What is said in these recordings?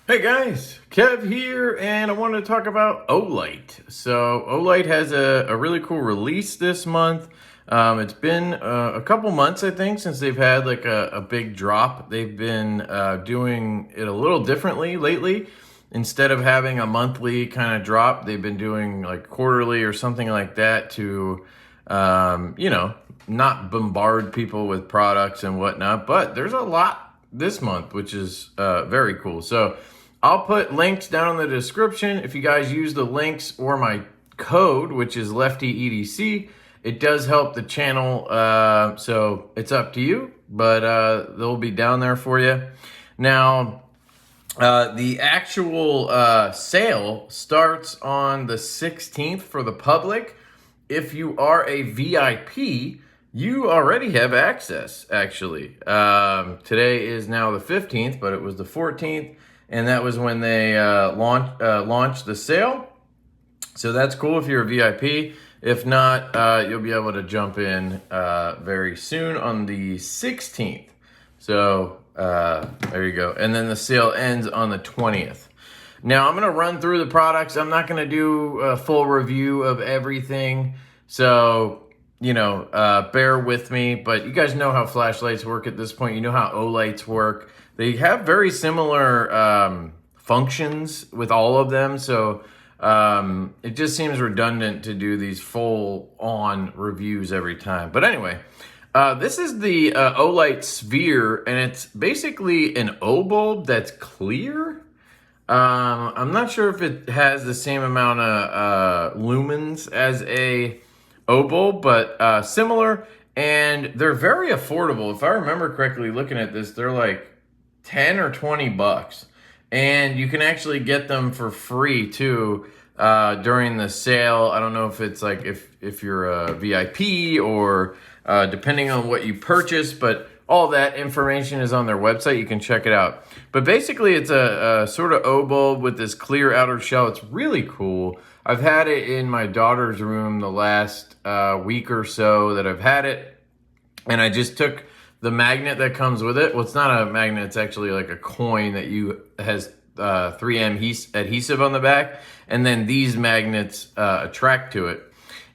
Hey guys, Kev here, and I wanted to talk about Olight. So Olight has a really cool release this month. It's been a couple months, I think, since they've had like a big drop. They've been doing it a little differently lately. Instead of having a monthly kind of drop, they've been doing like quarterly or something like that to, not bombard people with products and whatnot. But there's a lot this month, which is very cool. So I'll put links down in the description. If you guys use the links or my code, which is LeftyEDC, it does help the channel. So it's up to you, but they'll be down there for you. Now, the actual sale starts on the 16th for the public. If you are a VIP, you already have access, actually. Today is now the 15th, but it was the 14th. And that was when they launched the sale. So that's cool if you're a VIP. If not, you'll be able to jump in very soon on the 16th. So there you go. And then the sale ends on the 20th. Now I'm going to run through the products. I'm not going to do a full review of everything. So, bear with me. But you guys know how flashlights work at this point. You know how Olights work. They have very similar functions with all of them, so it just seems redundant to do these full-on reviews every time. But anyway, this is the Olight Sphere, and it's basically an O bulb that's clear. I'm not sure if it has the same amount of lumens as a O bulb, but similar, and they're very affordable. If I remember correctly, looking at this, they're like 10 or 20 bucks, and you can actually get them for free too during the sale. I don't know if it's like if you're a VIP or depending on what you purchase, but all that information is on their website. You can check it out. But basically, it's a sort of O bulb with this clear outer shell. It's really cool. I've had it in my daughter's room the last week or so that I've had it, and I just took the magnet that comes with it. Well, it's not a magnet. It's actually like a coin that has 3M adhesive on the back. And then these magnets attract to it.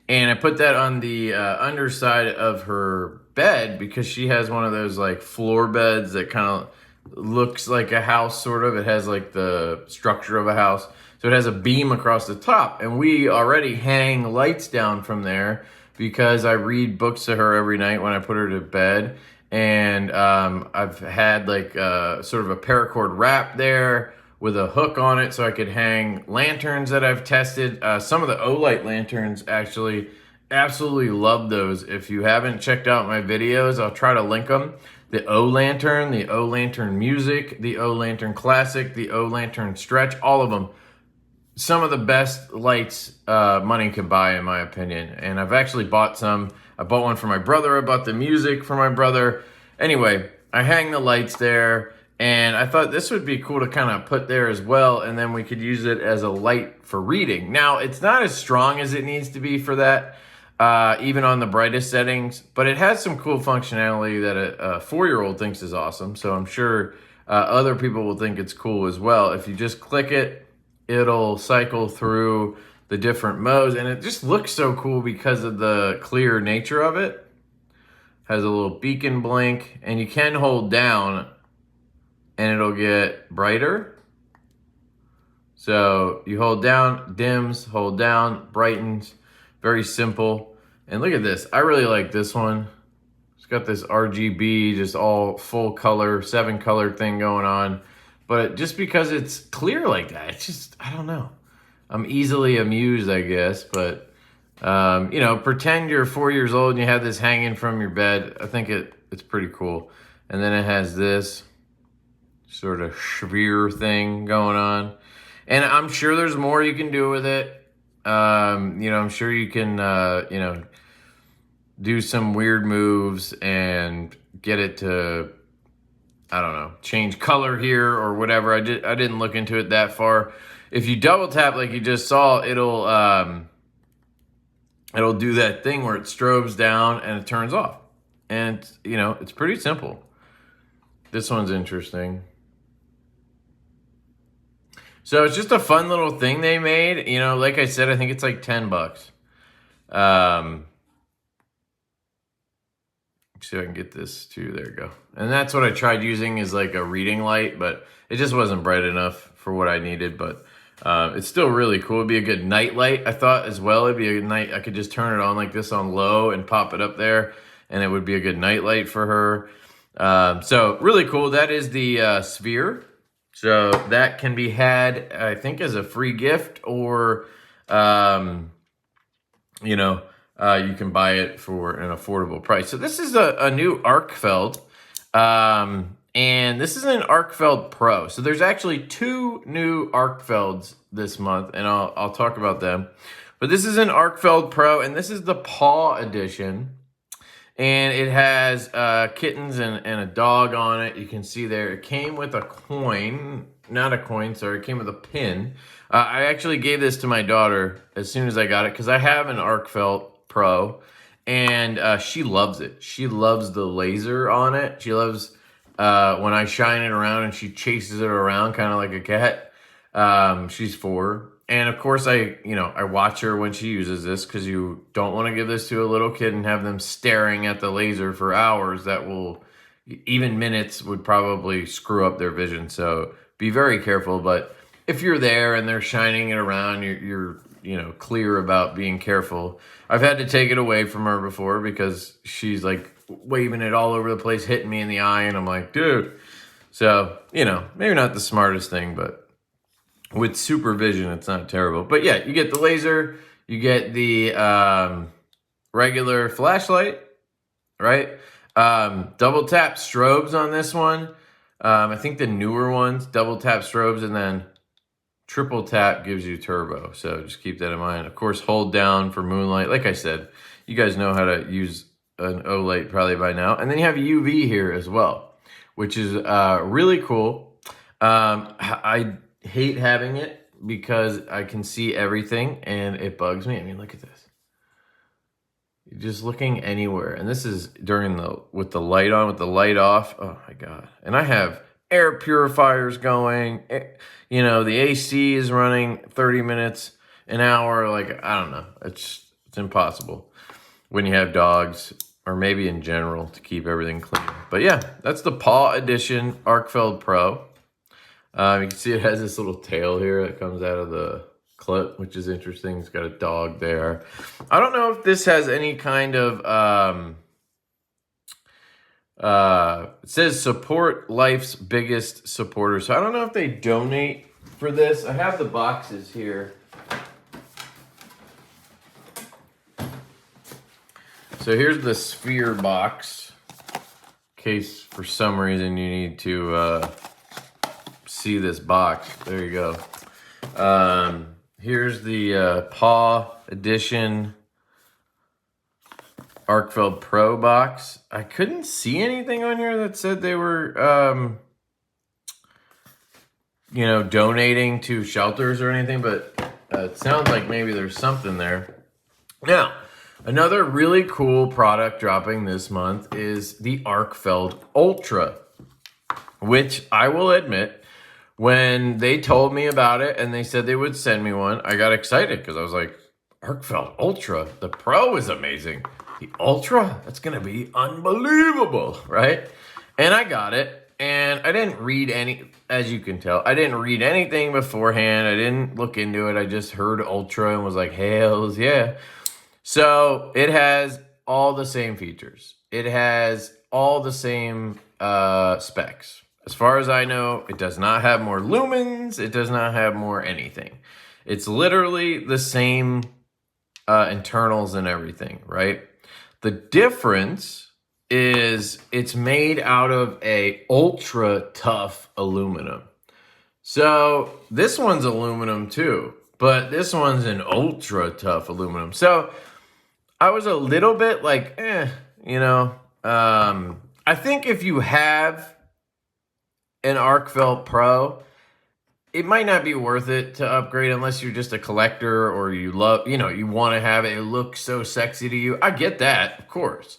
And I put that on the underside of her bed because she has one of those like floor beds that kind of looks like a house, sort of. It has like the structure of a house. So it has a beam across the top. And we already hang lights down from there because I read books to her every night when I put her to bed. And I've had like sort of a paracord wrap there with a hook on it so I could hang lanterns that I've tested. Some of the Olight lanterns, actually, absolutely love those. If you haven't checked out my videos, I'll try to link them. The O Lantern, the O Lantern Music, the O Lantern Classic, the O Lantern Stretch, all of them. Some of the best lights money can buy, in my opinion. And I've actually bought some. I bought one for my brother. I bought the music for my brother. Anyway, I hang the lights there, and I thought this would be cool to kind of put there as well, and then we could use it as a light for reading. Now, it's not as strong as it needs to be for that, even on the brightest settings, but it has some cool functionality that a 4-year-old thinks is awesome, so I'm sure other people will think it's cool as well. If you just click it, it'll cycle through the different modes, and it just looks so cool because of the clear nature of it. Has a little beacon blink, and you can hold down and it'll get brighter. So you hold down, dims, hold down, brightens. Very simple. And look at this. I really like this one. It's got this RGB, just all full color, 7-color thing going on. But just because it's clear like that, it's just, I don't know. I'm easily amused, I guess, but pretend you're 4 years old and you have this hanging from your bed. I think it's pretty cool. And then it has this sort of sphere thing going on. And I'm sure there's more you can do with it. I'm sure you can, do some weird moves and get it to, I don't know, change color here or whatever. I didn't look into it that far. If you double tap like you just saw, it'll do that thing where it strobes down and it turns off. And, it's pretty simple. This one's interesting. So it's just a fun little thing they made. You know, like I said, I think it's like 10 bucks. See if I can get this too. There you go. And that's what I tried using is like a reading light, but it just wasn't bright enough for what I needed. But it's still really cool. It'd be a good night light, I thought, as well. It'd be a night. I could just turn it on like this on low and pop it up there, and it would be a good night light for her. So really cool. That is the sphere. So that can be had, I think, as a free gift, or you know, you can buy it for an affordable price. So this is a new Arkfeld, and this is an Arkfeld Pro. So there's actually 2 new Arkfelds this month, and I'll talk about them. But this is an Arkfeld Pro, and this is the Paw Edition. And it has kittens and a dog on it. You can see there, it came with a coin. Not a coin, sorry. It came with a pin. I actually gave this to my daughter as soon as I got it because I have an Arkfeld Pro, and she loves it. She loves the laser on it. She loves when I shine it around and she chases it around kind of like a cat. She's 4. And of course, I watch her when she uses this because you don't want to give this to a little kid and have them staring at the laser for hours. That will, even minutes, would probably screw up their vision. So be very careful. But if you're there and they're shining it around, you're clear about being careful. I've had to take it away from her before because she's like waving it all over the place, hitting me in the eye, and I'm like, dude. So, maybe not the smartest thing, but with supervision, it's not terrible. But yeah, you get the laser, you get the regular flashlight, right? Double tap strobes on this one. I think the newer ones, double tap strobes, and then triple tap gives you turbo. So just keep that in mind. Of course, hold down for moonlight. Like I said, you guys know how to use an Olight probably by now. And then you have UV here as well, which is really cool. I hate having it because I can see everything and it bugs me. I mean, look at this. You're just looking anywhere. And this is with the light on, with the light off. Oh my God. And I have air purifiers going. The AC is running 30 minutes an hour. Like, I don't know. It's impossible when you have dogs, or maybe in general, to keep everything clean. But yeah, that's the Paw Edition Arkfeld Pro. You can see it has this little tail here that comes out of the clip, which is interesting. It's got a dog there. I don't know if this has any kind of, it says support life's biggest supporter. So I don't know if they donate for this. I have the boxes here. So here's the sphere box, in case for some reason you need to see this box. There you go. Here's the Paw Edition Arkfeld Pro box. I couldn't see anything on here that said they were, donating to shelters or anything, but it sounds like maybe there's something there. Now, another really cool product dropping this month is the Arkfeld Ultra, which I will admit, when they told me about it and they said they would send me one, I got excited because I was like, Arkfeld Ultra, the Pro is amazing. The Ultra, that's going to be unbelievable, right? And I got it, and I didn't read as you can tell, I didn't read anything beforehand. I didn't look into it. I just heard Ultra and was like, hells yeah. So it has all the same features. It has all the same specs. As far as I know, it does not have more lumens. It does not have more anything. It's literally the same internals and everything, right? The difference is it's made out of a ultra tough aluminum. So this one's aluminum too, but this one's an ultra tough aluminum. So I was a little bit like, I think if you have an Arkfeld Pro, it might not be worth it to upgrade unless you're just a collector or you love, you want to have it. It looks so sexy to you. I get that, of course.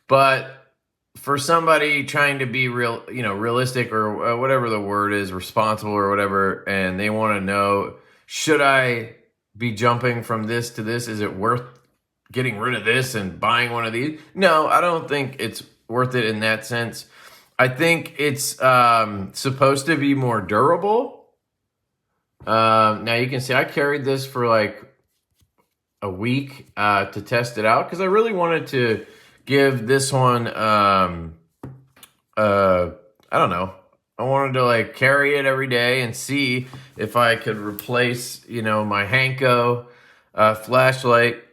But for somebody trying to be real, realistic or whatever the word is, responsible or whatever, and they want to know, should I be jumping from this to this? Is it worth getting rid of this and buying one of these? No, I don't think it's worth it in that sense. I think it's supposed to be more durable. Now you can see I carried this for like a week to test it out because I really wanted to give this one, I don't know. I wanted to like carry it every day and see if I could replace, my Hanko flashlight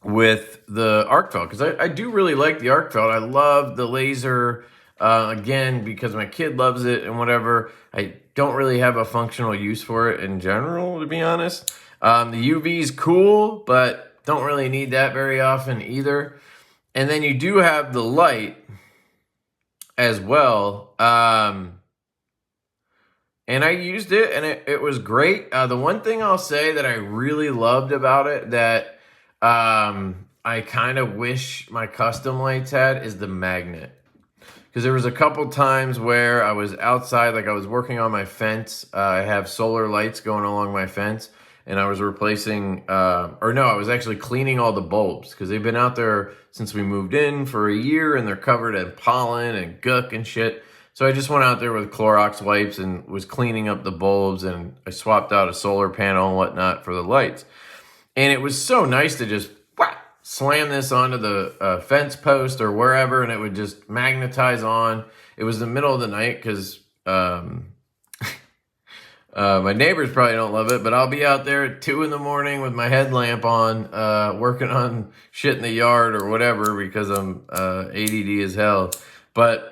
with the Arkfeld, because I do really like the Arkfeld. I love the laser, again, because my kid loves it and whatever. I don't really have a functional use for it in general, to be honest. The UV is cool, but don't really need that very often either. And then you do have the light as well. And I used it, and it was great. The one thing I'll say that I really loved about it that I kind of wish my custom lights had is the magnet. Because there was a couple times where I was outside, like I was working on my fence. I have solar lights going along my fence, and I was replacing, I was actually cleaning all the bulbs because they've been out there since we moved in for a year, and they're covered in pollen and gook and shit. So I just went out there with Clorox wipes and was cleaning up the bulbs, and I swapped out a solar panel and whatnot for the lights. And it was so nice to just slam this onto the fence post or wherever, and it would just magnetize on. It was the middle of the night because my neighbors probably don't love it, but I'll be out there at 2 in the morning with my headlamp on, working on shit in the yard or whatever because I'm ADD as hell. But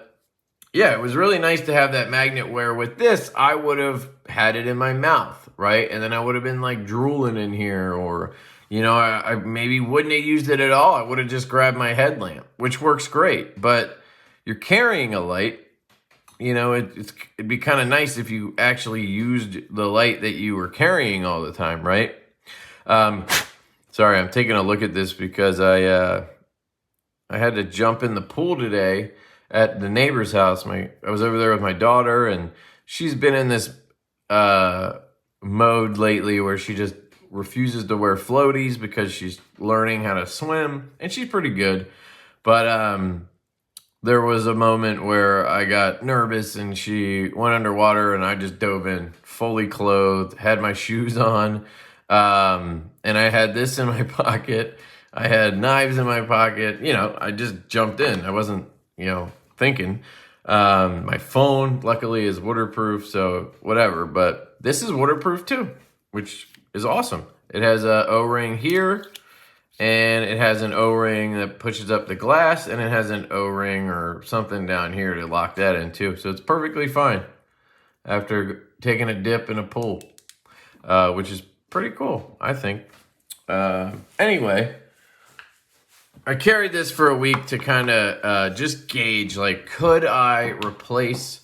yeah, it was really nice to have that magnet where with this, I would have had it in my mouth, right? And then I would have been like drooling in here, or, I maybe wouldn't have used it at all. I would have just grabbed my headlamp, which works great. But you're carrying a light, it'd be kind of nice if you actually used the light that you were carrying all the time, right? Sorry, I'm taking a look at this because I had to jump in the pool today at the neighbor's house. I was over there with my daughter, and she's been in this mode lately where she just refuses to wear floaties because she's learning how to swim, and she's pretty good. But there was a moment where I got nervous, and she went underwater, and I just dove in fully clothed, had my shoes on, and I had this in my pocket. I had knives in my pocket. I just jumped in. I wasn't, thinking. My phone, luckily, is waterproof, so whatever. But this is waterproof too, which is awesome. It has a O-ring here, and it has an O-ring that pushes up the glass, and it has an O-ring or something down here to lock that in too. So it's perfectly fine after taking a dip in a pool, which is pretty cool, I think. Anyway, I carried this for a week to kind of just gauge, like, could I replace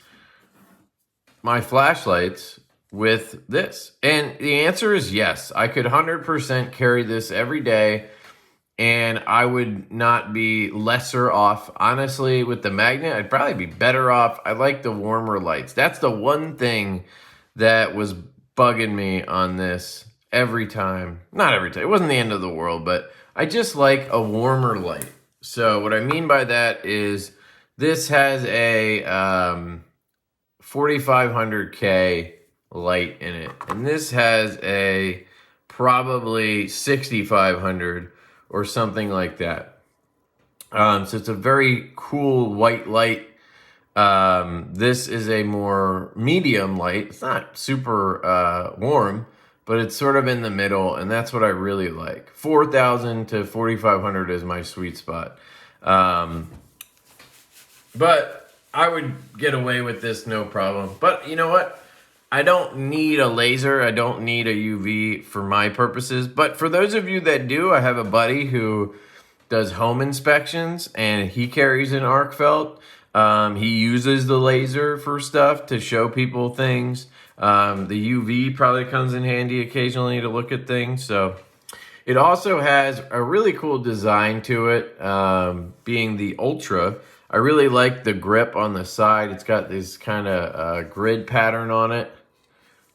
my flashlights with this? And the answer is yes. I could 100% carry this every day, and I would not be lesser off. Honestly, with the magnet, I'd probably be better off. I like the warmer lights. That's the one thing that was bugging me on this every time. Not every time. It wasn't the end of the world, but I just like a warmer light. So what I mean by that is this has a 4500K light in it. And this has a probably 6500 or something like that. So it's a very cool white light. This is a more medium light. It's not super warm, but it's sort of in the middle, and that's what I really like. 4,000 to 4,500 is my sweet spot. But I would get away with this no problem. But you know what? I don't need a laser. I don't need a UV for my purposes. But for those of you that do, I have a buddy who does home inspections, and he carries an Arkfeld. He uses the laser for stuff to show people things. The UV probably comes in handy occasionally to look at things. So it also has a really cool design to it, being the Ultra. I really like the grip on the side. It's got this kind of grid pattern on it.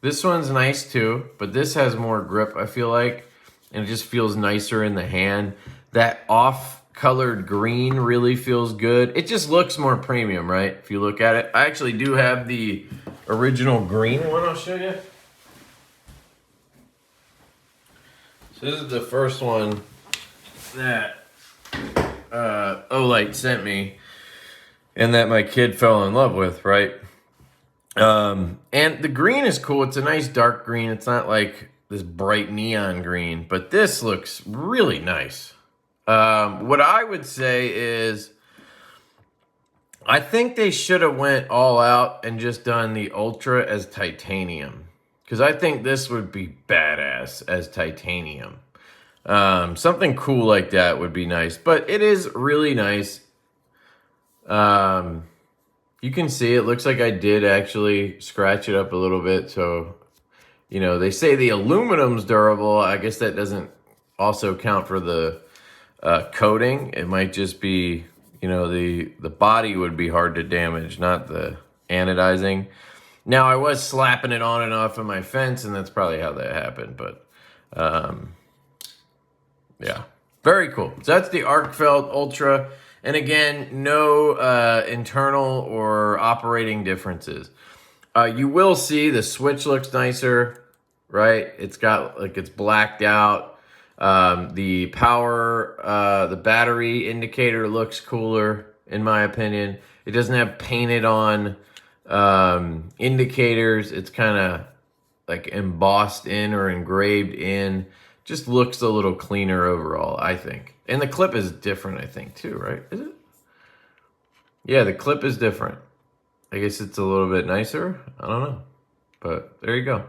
This one's nice too, but this has more grip, I feel like, and it just feels nicer in the hand. That off-colored green really feels good. It just looks more premium, right? If you look at it. I actually do have the original green one I'll show you. So this is the first one that Olight sent me and that my kid fell in love with, right? And the green is cool. It's a nice dark green. It's not like this bright neon green, but this looks really nice. What I would say is I think they should have went all out and just done the Ultra as titanium, because I think this would be badass as titanium. Something cool like that would be nice, but it is really nice. You can see it looks like I did actually scratch it up a little bit. So, you know, they say the aluminum's durable. I guess that doesn't also count for the coating. It might just be, you know, the body would be hard to damage, not the anodizing. Now, I was slapping it on and off of my fence, and that's probably how that happened. But, yeah, very cool. So that's the Arkfeld Ultra. And again, no internal or operating differences. You will see the switch looks nicer, right? It's got, like, it's blacked out. The power, the battery indicator looks cooler, in my opinion. It doesn't have painted on indicators. It's kind of like embossed in or engraved in. Just looks a little cleaner overall, I think. And the clip is different, I think, too, right? Is it? Yeah, the clip is different. I guess it's a little bit nicer. I don't know. But there you go.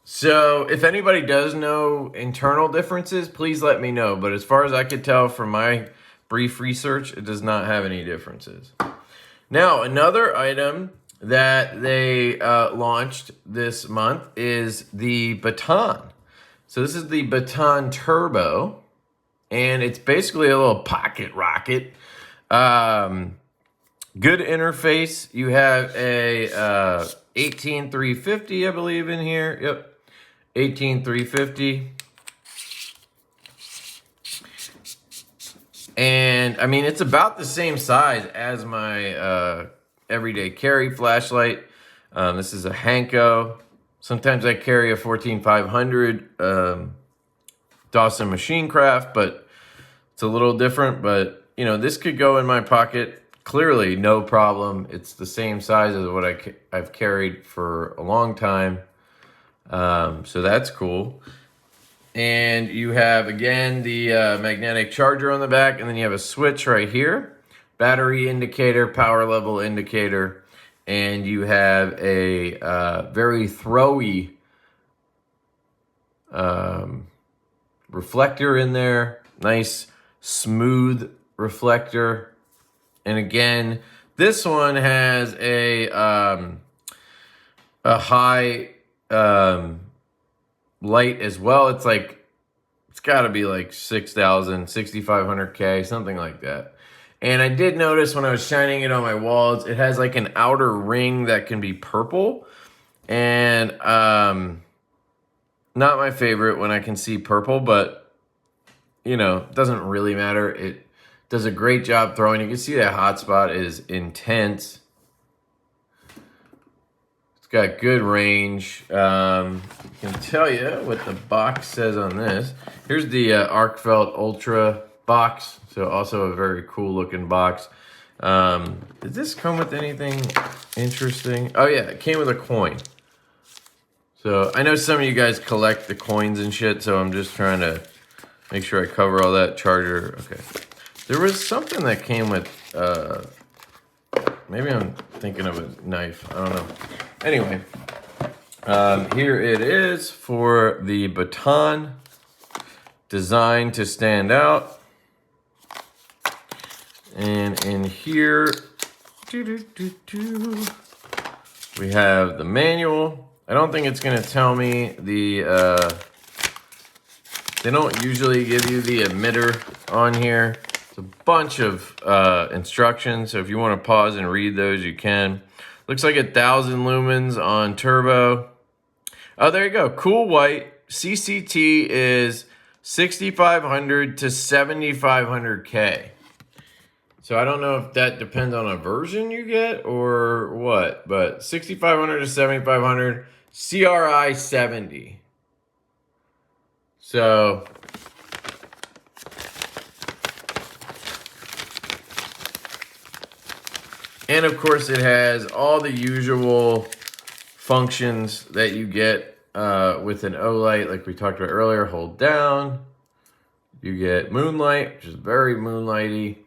So if anybody does know internal differences, please let me know. But as far as I could tell from my brief research, it does not have any differences. Now, another item that they launched this month is the Baton. So this is the Baton Turbo, and it's basically a little pocket rocket. Good interface. You have a 18350, I believe, in here. Yep, 18350. And I mean, it's about the same size as my everyday carry flashlight. This is a Hanko. Sometimes I carry a 14500 Dawson Machine Craft, but it's a little different. But you know, this could go in my pocket clearly, no problem. It's the same size as what I've carried for a long time, so that's cool. And you have, again, the magnetic charger on the back, and then you have a switch right here, battery indicator, power level indicator, and you have a very throwy reflector in there, nice smooth reflector. And again, this one has a high light as well. It's like, it's got to be like 6,000, 6,500K, something like that. And I did notice when I was shining it on my walls, it has like an outer ring that can be purple. And not my favorite when I can see purple, but you know, it doesn't really matter. It does a great job throwing. You can see that hotspot is intense. It's got good range. I can tell you what the box says on this. Here's the Arkfeld Ultra box. So also a very cool looking box. Did this come with anything interesting? Oh yeah, it came with a coin. So I know some of you guys collect the coins and shit, so I'm just trying to make sure I cover all that. Charger, okay. There was something that came with, maybe I'm thinking of a knife, I don't know. Anyway, here it is for the Baton, designed to stand out. And in here, we have the manual. I don't think it's gonna tell me the, they don't usually give you the emitter on here. It's a bunch of instructions, so if you want to pause and read those, you can. Looks like 1,000 lumens on turbo. Oh, there you go. Cool white. CCT is 6,500 to 7,500K. So I don't know if that depends on a version you get or what, but 6,500 to 7,500, CRI 70. So and of course it has all the usual functions that you get with an Olight, like we talked about earlier. Hold down, you get moonlight, which is very moonlighty.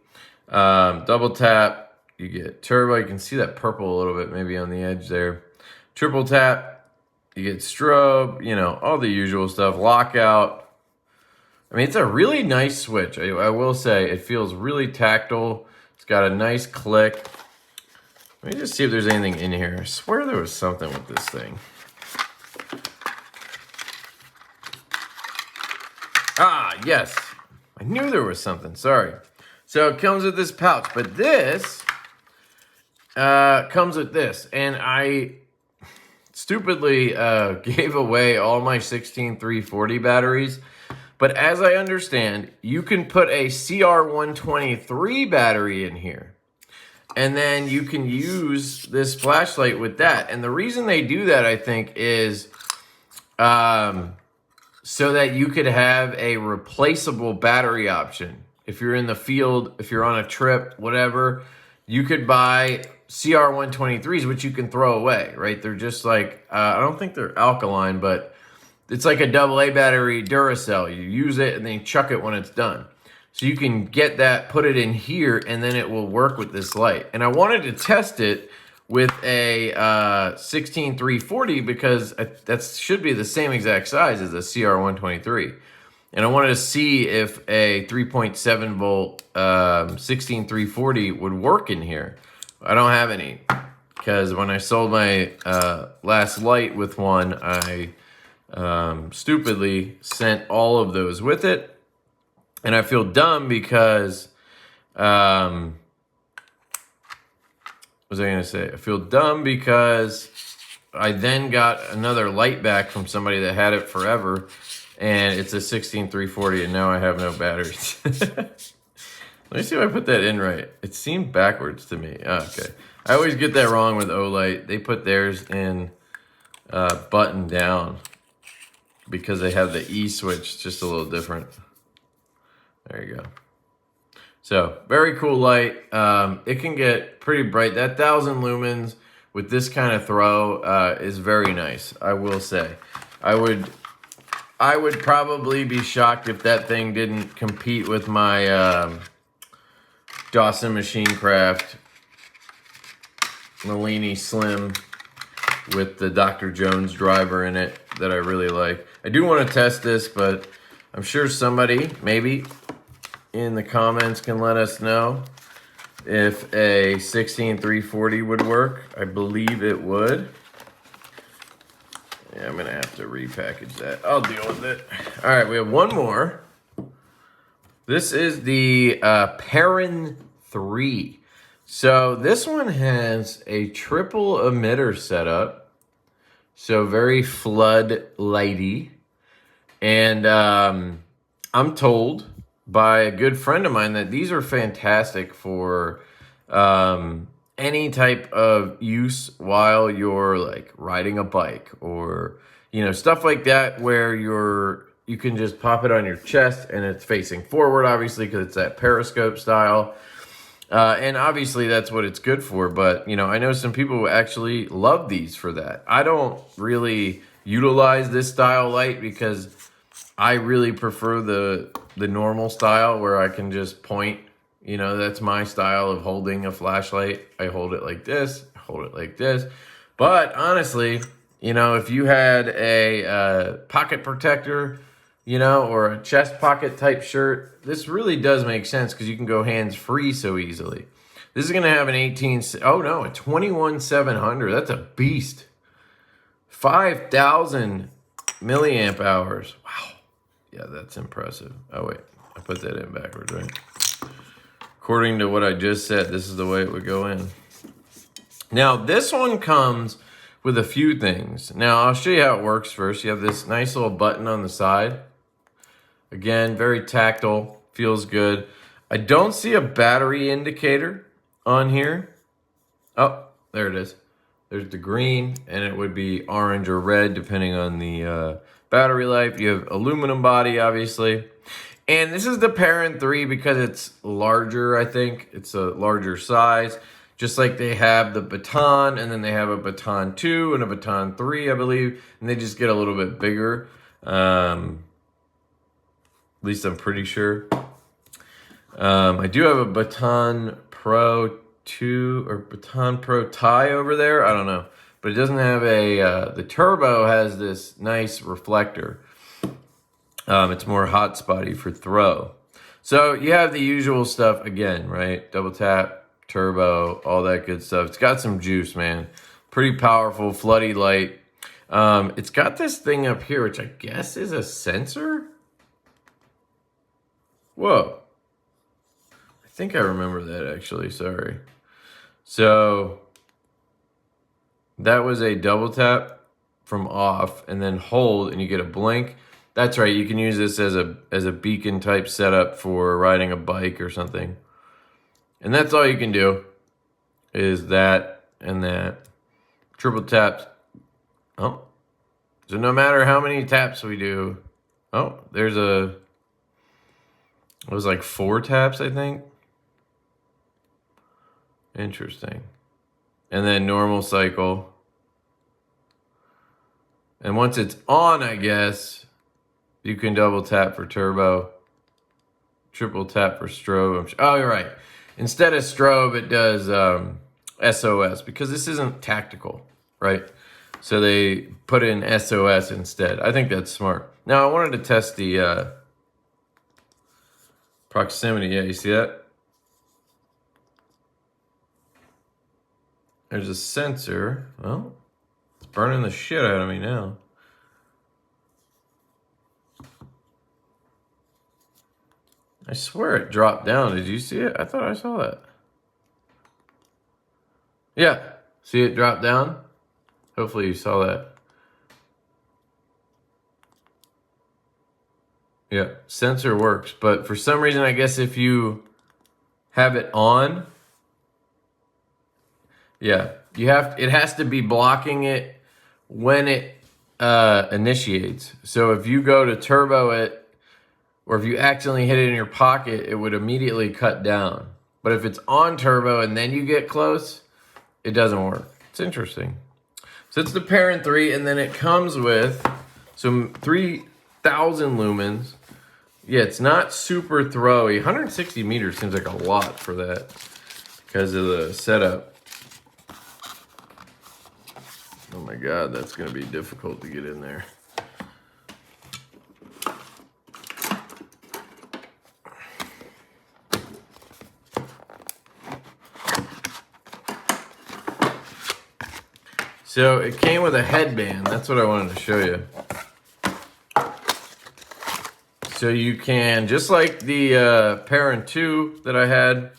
Double tap, you get turbo. You can see that purple a little bit maybe on the edge there. Triple tap, you get strobe, you know, all the usual stuff. Lockout. I mean, it's a really nice switch. I will say it feels really tactile. It's got a nice click. Let me just see if there's anything in here. I swear there was something with this thing. Ah, yes. I knew there was something. Sorry. So it comes with this pouch, but this comes with this. And I stupidly gave away all my 16340 batteries. But as I understand, you can put a CR123 battery in here. And then you can use this flashlight with that. And the reason they do that, I think, is so that you could have a replaceable battery option. If you're in the field, if you're on a trip, whatever, you could buy CR123s, which you can throw away, right? They're just like, I don't think they're alkaline, but it's like a AA battery Duracell. You use it and then you chuck it when it's done. So you can get that, put it in here, and then it will work with this light. And I wanted to test it with a 16340 because that should be the same exact size as a CR123. And I wanted to see if a 3.7 volt 16340 would work in here. I don't have any because when I sold my last light with one, I stupidly sent all of those with it. And I feel dumb because, what was I going to say? I feel dumb because I then got another light back from somebody that had it forever. And it's a 16340 and now I have no batteries. Let me see if I put that in right. It seemed backwards to me. Oh, okay. I always get that wrong with Olight. They put theirs in button down because they have the E switch just a little different. There you go. So, very cool light. It can get pretty bright. That 1,000 lumens with this kind of throw is very nice, I will say. I would probably be shocked if that thing didn't compete with my Dawson Machinecraft Malini Slim with the Dr. Jones driver in it that I really like. I do want to test this, but I'm sure somebody, maybe, in the comments can let us know if a 16340 would work. I believe it would. Yeah, I'm going to have to repackage that. I'll deal with it. All right, we have one more. This is the Perun 3. So this one has a triple emitter setup. So very floodlighty. And I'm told by a good friend of mine that these are fantastic for any type of use while you're like riding a bike or, you know, stuff like that where you can just pop it on your chest and it's facing forward, obviously, because it's that periscope style. And obviously that's what it's good for. But, you know, I know some people who actually love these for that. I don't really utilize this style light because I really prefer the normal style where I can just point. You know, that's my style of holding a flashlight. I hold it like this, I hold it like this. But honestly, you know, if you had a pocket protector, you know, or a chest pocket type shirt, this really does make sense because you can go hands-free so easily. This is going to have an a 21700. That's a beast. 5,000 milliamp hours. Wow. Yeah, that's impressive. Oh, wait. I put that in backwards, right? according to what I just said, this is the way it would go in. Now, this one comes with a few things. Now, I'll show you how it works first. You have this nice little button on the side. Again, very tactile, feels good. I don't see a battery indicator on here. Oh, there it is. There's the green, and it would be orange or red depending on the battery life. You have aluminum body, obviously. And this is the Perun 3 because it's larger, I think. It's a larger size. Just like they have the Baton, and then they have a Baton 2 and a Baton 3, I believe. And they just get a little bit bigger. At least I'm pretty sure. I do have a Baton Pro 2 or Baton Pro tie over there. I don't know. But it doesn't have a... the Turbo has this nice reflector. It's more hot spotty for throw. So you have the usual stuff again, right? Double tap, turbo, all that good stuff. It's got some juice, man. Pretty powerful, floody light. It's got this thing up here, which I guess is a sensor. Whoa. I think I remember that actually, sorry. So that was a double tap from off and then hold and you get a blink. That's right, you can use this as a beacon type setup for riding a bike or something. And that's all you can do is that and that. Triple taps. Oh. So no matter how many taps we do. Oh, there's a... It was like 4 taps, I think. Interesting. And then normal cycle. And once it's on, I guess, you can double tap for turbo. Triple tap for strobe. Oh, you're right. Instead of strobe, it does SOS because this isn't tactical, right? So they put in SOS instead. I think that's smart. Now, I wanted to test the proximity. Yeah, you see that? There's a sensor. Well, it's burning the shit out of me now. I swear it dropped down. Did you see it? I thought I saw that. Yeah. See it drop down? Hopefully you saw that. Yeah. Sensor works. But for some reason, I guess if you have it on, yeah, it has to be blocking it when it initiates. So if you go to turbo it, or if you accidentally hit it in your pocket, it would immediately cut down. But if it's on turbo and then you get close, it doesn't work. It's interesting. So it's the Perun 3, and then it comes with some 3,000 lumens. Yeah, it's not super throwy. 160 meters seems like a lot for that because of the setup. Oh my God, that's gonna be difficult to get in there. So it came with a headband. That's what I wanted to show you. So you can, just like the Perun 2 that I had.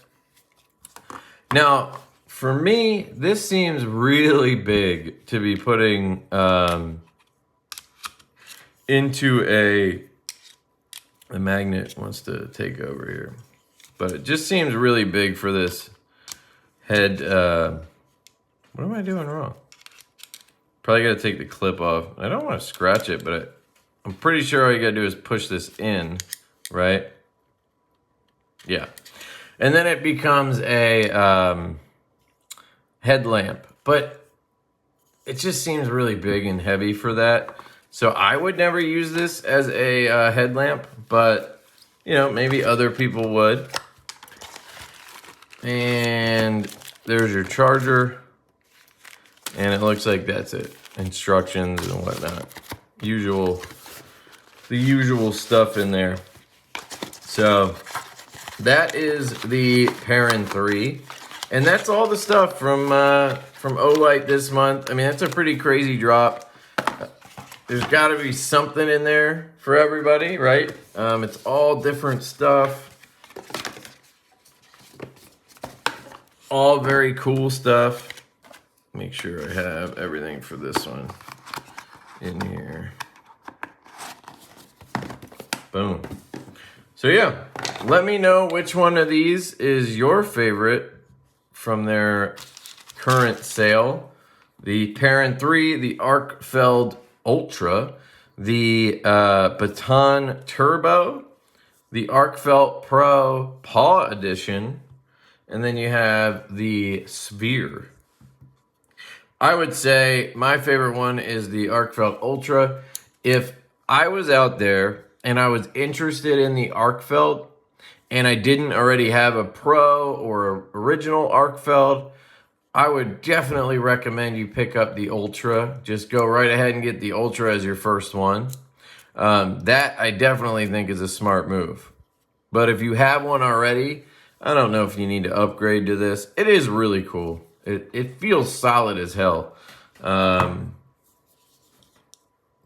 Now, for me, this seems really big to be putting into a... The magnet wants to take over here. But it just seems really big for this head. What am I doing wrong? Probably got to take the clip off. I don't want to scratch it, but I'm pretty sure all you got to do is push this in, right? Yeah. And then it becomes a headlamp. But it just seems really big and heavy for that. So I would never use this as a headlamp, but, you know, maybe other people would. And there's your charger. And it looks like that's it. Instructions and whatnot. The usual stuff in there. So that is the Perun 3. And that's all the stuff from Olight this month. I mean, that's a pretty crazy drop. There's got to be something in there for everybody, right? It's all different stuff. all very cool stuff. Make sure I have everything for this one in here. Boom. So yeah, let me know which one of these is your favorite from their current sale. The Perun 3, the Arkfeld Ultra, the Baton Turbo, the Arkfeld Pro Paw Edition, and then you have the Sphere. I would say my favorite one is the Arkfeld Ultra. If I was out there and I was interested in the Arkfeld and I didn't already have a Pro or original Arkfeld, I would definitely recommend you pick up the Ultra. Just go right ahead and get the Ultra as your first one. That I definitely think is a smart move. But if you have one already, I don't know if you need to upgrade to this. It is really cool. It feels solid as hell.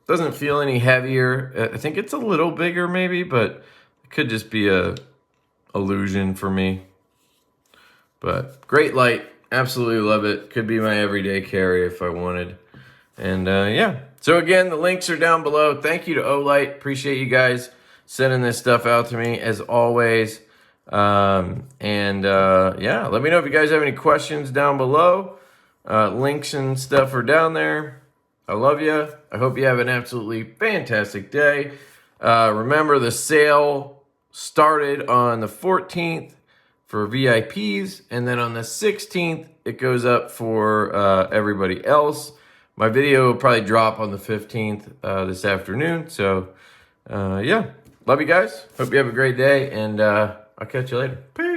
Doesn't feel any heavier. I think it's a little bigger maybe, but it could just be a illusion for me. But great light. Absolutely love it. Could be my everyday carry if I wanted. And yeah. So again, the links are down below. Thank you to Olight. Appreciate you guys sending this stuff out to me as always. Yeah, let me know if you guys have any questions down below. Links and stuff are down there. I love you. I hope you have an absolutely fantastic day. Remember, the sale started on the 14th for VIPs, and then on the 16th, it goes up for everybody else. My video will probably drop on the 15th this afternoon. So, yeah, love you guys. Hope you have a great day, and I'll catch you later. Peace.